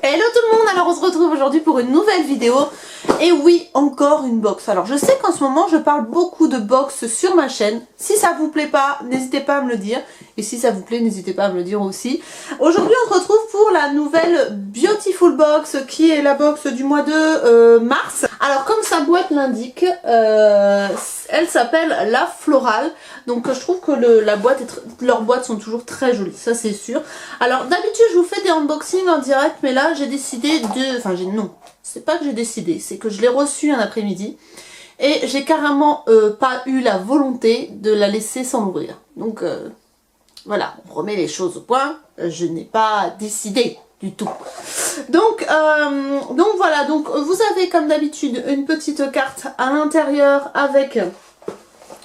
Hello tout le monde, alors on se retrouve aujourd'hui pour une nouvelle vidéo. Et oui, encore une box. Alors je sais qu'en ce moment je parle beaucoup de box sur ma chaîne. Si ça vous plaît pas, n'hésitez pas à me le dire. Et si ça vous plaît, n'hésitez pas à me le dire aussi. Aujourd'hui on se retrouve pour la nouvelle Beautiful Box, qui est la box du mois de mars. Alors comme sa boîte l'indique, elle s'appelle la Florale. Donc je trouve que leurs boîtes sont toujours très jolies, ça c'est sûr. Alors d'habitude je vous fais des unboxings en direct, mais là j'ai décidé de... Enfin non, c'est pas que j'ai décidé, c'est que je l'ai reçu un après-midi. Et j'ai carrément pas eu la volonté de la laisser sans l'ouvrir. Donc voilà, on remet les choses au point, je n'ai pas décidé du tout. Donc voilà, donc vous avez comme d'habitude une petite carte à l'intérieur avec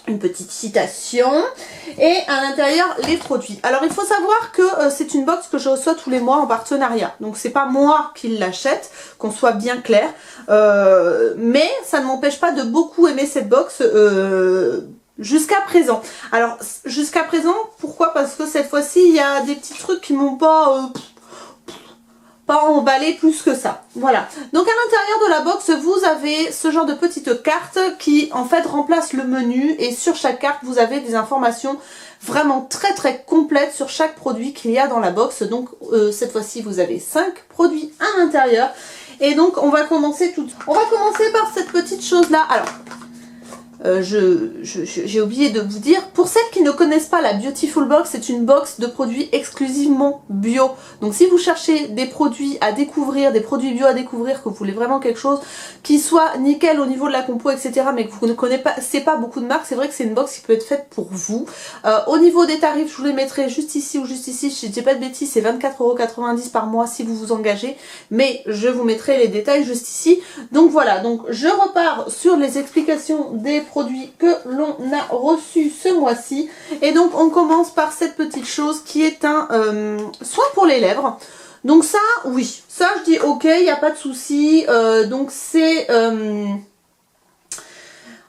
une petite citation et à l'intérieur les produits. Alors il faut savoir que c'est une box que je reçois tous les mois en partenariat, donc c'est pas moi qui l'achète, qu'on soit bien clair, mais ça ne m'empêche pas de beaucoup aimer cette box jusqu'à présent. Alors jusqu'à présent, pourquoi? Parce que cette fois-ci il y a des petits trucs qui m'ont pas emballé plus que ça. Voilà. Donc à l'intérieur de la box, vous avez ce genre de petite carte qui en fait remplace le menu, et sur chaque carte vous avez des informations vraiment très complètes sur chaque produit qu'il y a dans la box. Donc cette fois-ci vous avez 5 produits à l'intérieur. Et donc on va commencer On va commencer par cette petite chose là. Alors j'ai oublié de vous dire, pour celles qui ne connaissent pas la Beautiful Box, c'est une box de produits exclusivement bio. Donc si vous cherchez des produits à découvrir, des produits bio à découvrir, que vous voulez vraiment quelque chose qui soit nickel au niveau de la compo, etc., mais que vous ne connaissez pas beaucoup de marques, c'est vrai que c'est une box qui peut être faite pour vous. Au niveau des tarifs, je vous les mettrai juste ici ou juste ici, si je dis pas de bêtises, c'est 24,90 € par mois si vous vous engagez, mais je vous mettrai les détails juste ici. Donc voilà, donc je repars sur les explications des produits que l'on a reçus ce mois-ci. Et donc on commence par cette petite chose qui est un soin pour les lèvres. Donc ça, oui, ça je dis ok, il n'y a pas de souci. Donc c'est...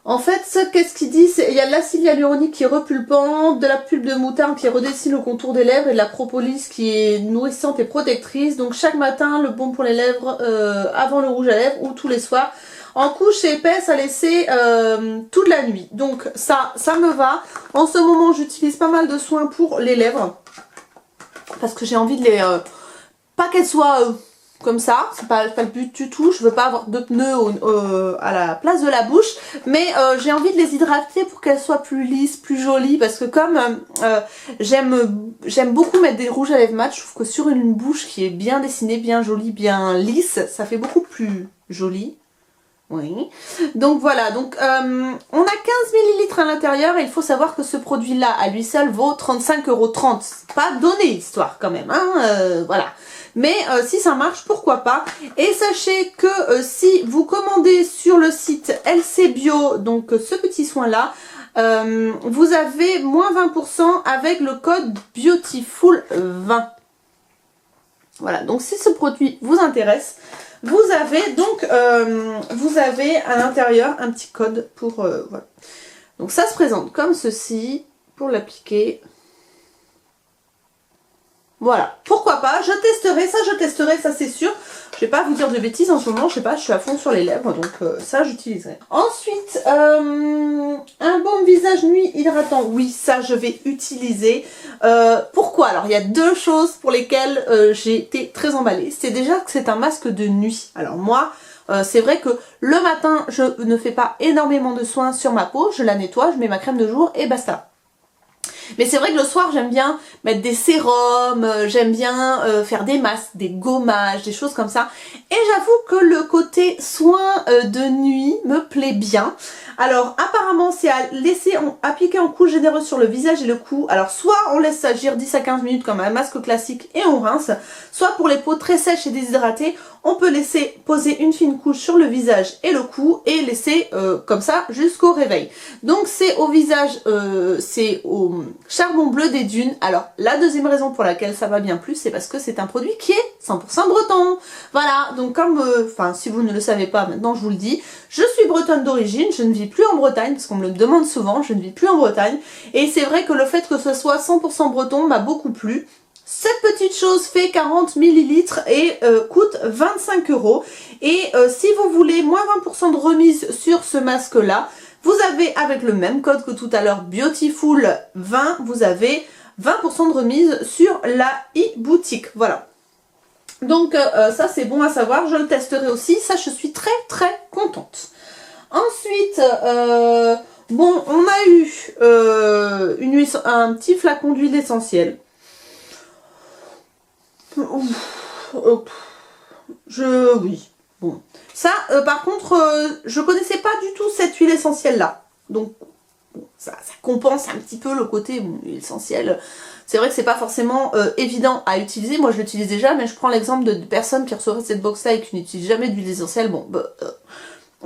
en fait, qu'est-ce qu'il dit? Il y a de l'acide hyaluronique qui est repulpant, de la pulpe de moutarde qui redessine le contour des lèvres et de la propolis qui est nourrissante et protectrice. Donc chaque matin, le baume pour les lèvres avant le rouge à lèvres ou tous les soirs. En couche épaisse à laisser toute la nuit. Donc ça me va. En ce moment, j'utilise pas mal de soins pour les lèvres. Parce que j'ai envie de les... pas qu'elles soient... comme ça, c'est pas le but du tout, je veux pas avoir de pneus à la place de la bouche, mais j'ai envie de les hydrater pour qu'elles soient plus lisses, plus jolies, parce que comme j'aime beaucoup mettre des rouges à lèvres mat, je trouve que sur une bouche qui est bien dessinée, bien jolie, bien lisse, ça fait beaucoup plus joli. Oui, donc voilà, donc on a 15 ml à l'intérieur, et il faut savoir que ce produit là à lui seul vaut 35,30 €. C'est pas donné l'histoire quand même, hein, voilà. Mais si ça marche, pourquoi pas. Et sachez que si vous commandez sur le site LC Bio, donc ce petit soin là, vous avez moins 20% avec le code Beautiful20. Voilà, donc si ce produit vous intéresse, vous avez donc vous avez à l'intérieur un petit code pour voilà. Donc ça se présente comme ceci pour l'appliquer. Voilà, pourquoi pas, je testerai, ça c'est sûr. Je vais pas vous dire de bêtises en ce moment, je sais pas, je suis à fond sur les lèvres, donc ça j'utiliserai. Ensuite, un baume visage nuit hydratant, oui ça je vais utiliser. Pourquoi? Alors il y a deux choses pour lesquelles j'ai été très emballée. C'est déjà que c'est un masque de nuit. Alors moi, c'est vrai que le matin je ne fais pas énormément de soins sur ma peau, je la nettoie, je mets ma crème de jour et basta. Mais c'est vrai que le soir j'aime bien mettre des sérums, j'aime bien faire des masques, des gommages, des choses comme ça. Et j'avoue que le côté soin de nuit me plaît bien. Alors apparemment c'est à laisser appliquer en couche généreuse sur le visage et le cou. Alors soit on laisse agir 10 à 15 minutes comme un masque classique et on rince. Soit pour les peaux très sèches et déshydratées, on peut laisser poser une fine couche sur le visage et le cou et laisser comme ça jusqu'au réveil. Donc c'est au visage, c'est au charbon bleu des dunes. Alors la deuxième raison pour laquelle ça va bien plus, c'est parce que c'est un produit qui est 100% breton. Voilà, donc comme, enfin si vous ne le savez pas, maintenant je vous le dis, je suis bretonne d'origine, je ne vis plus en Bretagne, parce qu'on me le demande souvent, je ne vis plus en Bretagne. Et c'est vrai que le fait que ce soit 100% breton m'a beaucoup plu. Cette petite chose fait 40 millilitres et coûte 25 €. Et si vous voulez moins 20% de remise sur ce masque là, vous avez avec le même code que tout à l'heure, Beautiful 20, vous avez 20% de remise sur la e-boutique. Voilà. Donc ça c'est bon à savoir, je le testerai aussi, ça je suis très très contente. Ensuite, bon, on a eu un petit flacon d'huile essentielle. Oui, bon. Ça, par contre, je connaissais pas du tout cette huile essentielle là. Donc, bon, ça compense un petit peu le côté bon, huile essentielle. C'est vrai que c'est pas forcément évident à utiliser. Moi, je l'utilise déjà, mais je prends l'exemple de personnes qui reçoivent cette box là et qui n'utilisent jamais d'huile essentielle. Bon,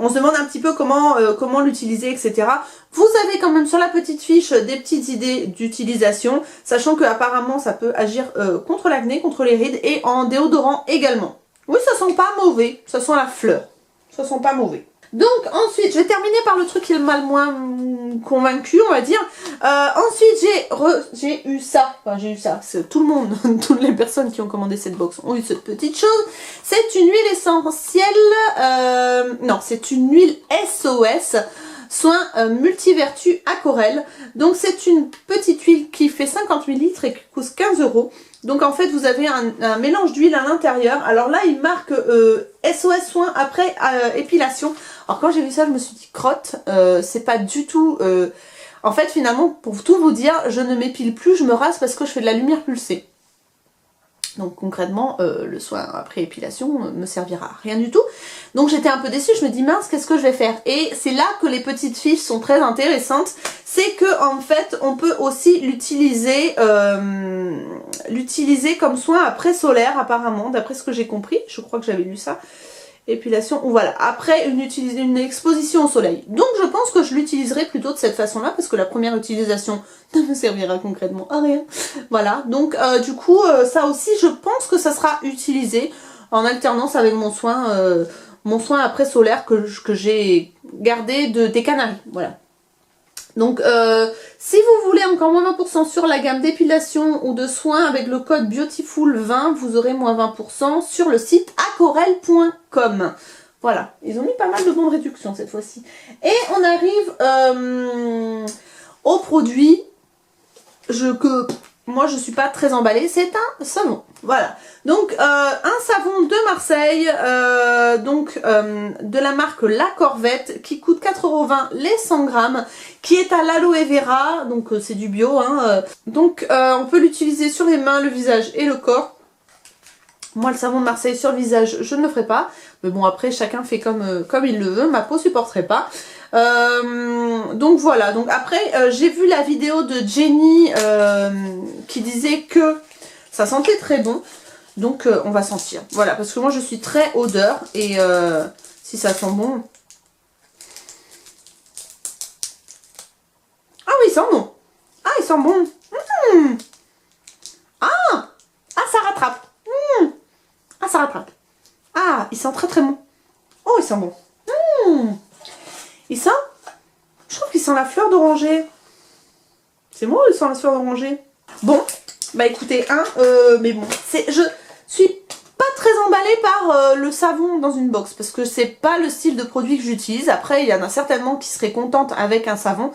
on se demande un petit peu comment l'utiliser, etc. Vous avez quand même sur la petite fiche des petites idées d'utilisation, sachant que apparemment ça peut agir contre l'acné, contre les rides et en déodorant également. Oui, ça sent pas mauvais, ça sent la fleur, ça sent pas mauvais. Donc ensuite, je vais terminer par le truc qui m'a le moins convaincu, on va dire. Ensuite, j'ai eu ça. Enfin, j'ai eu ça. Tout le monde, toutes les personnes qui ont commandé cette box ont eu cette petite chose. C'est une huile essentielle. Non, c'est une huile SOS. Soin multivertu à Corelle. Donc c'est une petite huile qui fait 50 ml et qui coûte 15 €. Donc en fait vous avez un mélange d'huile à l'intérieur. Alors là il marque SOS soin après épilation. Alors quand j'ai vu ça je me suis dit crotte, c'est pas du tout... En fait finalement pour tout vous dire je ne m'épile plus, je me rase parce que je fais de la lumière pulsée. Donc concrètement, le soin après épilation me servira à rien du tout. Donc j'étais un peu déçue, je me dis mince, qu'est-ce que je vais faire? Et c'est là que les petites fiches sont très intéressantes. C'est que en fait, on peut aussi l'utiliser comme soin après solaire apparemment, d'après ce que j'ai compris. Je crois que j'avais lu ça. Épilation, ou voilà, après une exposition au soleil. Donc je pense que je l'utiliserai plutôt de cette façon-là, parce que la première utilisation ne me servira concrètement à rien. Voilà, donc du coup, ça aussi, je pense que ça sera utilisé en alternance avec mon soin après solaire que j'ai gardé des Canaries, voilà. Donc si vous voulez encore moins 20% sur la gamme d'épilation ou de soins avec le code Beautiful20, vous aurez moins 20% sur le site acorel.com. Voilà, ils ont mis pas mal de bonnes réductions cette fois-ci. Et on arrive au produit que moi je suis pas très emballée, c'est un savon. Voilà, donc un savon de Marseille, de la marque La Corvette, qui coûte 4,20 € les 100 grammes, qui est à l'aloe vera, donc c'est du bio, hein, on peut l'utiliser sur les mains, le visage et le corps. Moi le savon de Marseille sur le visage je ne le ferai pas, mais bon après chacun fait comme il le veut, ma peau supporterait pas. Donc voilà, donc après j'ai vu la vidéo de Jenny qui disait que ça sentait très bon, donc on va sentir. Voilà, parce que moi je suis très odeur et si ça sent bon. Ah oui, il sent bon. Ah, il sent bon. Ah, ça rattrape. Ah, ça rattrape. Ah, il sent très très bon. Oh, il sent bon. Il sent... Je trouve qu'il sent la fleur d'oranger. C'est moi ou il sent la fleur d'oranger? Bon, bah écoutez, mais bon, je suis pas très emballée par le savon dans une box, parce que c'est pas le style de produit que j'utilise. Après, il y en a certainement qui seraient contentes avec un savon.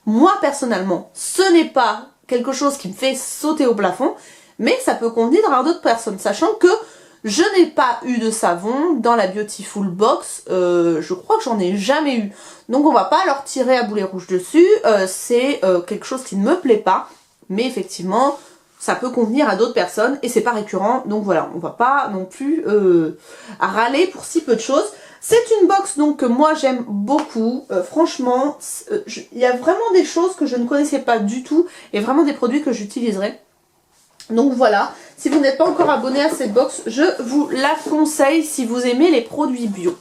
Moi, personnellement, ce n'est pas quelque chose qui me fait sauter au plafond, mais ça peut convenir à d'autres personnes, sachant que je n'ai pas eu de savon dans la Beautiful Box, je crois que j'en ai jamais eu. Donc on va pas leur tirer à boulet rouge dessus, c'est quelque chose qui ne me plaît pas, mais effectivement ça peut convenir à d'autres personnes et c'est pas récurrent, donc voilà, on va pas non plus à râler pour si peu de choses. C'est une box donc que moi j'aime beaucoup, franchement, il y a vraiment des choses que je ne connaissais pas du tout et vraiment des produits que j'utiliserai. Donc voilà, si vous n'êtes pas encore abonné à cette box, je vous la conseille si vous aimez les produits bio.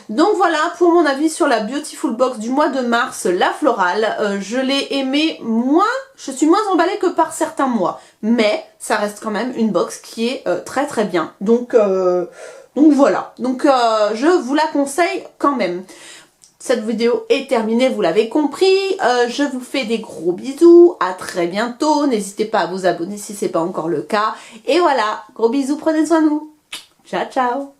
Donc voilà pour mon avis sur la Beautiful Box du mois de mars, la florale. Je l'ai aimée moins, je suis moins emballée que par certains mois. Mais ça reste quand même une box qui est très très bien. Donc voilà, donc je vous la conseille quand même. Cette vidéo est terminée, vous l'avez compris. Je vous fais des gros bisous. À très bientôt. N'hésitez pas à vous abonner si ce n'est pas encore le cas. Et voilà, gros bisous, prenez soin de vous. Ciao, ciao.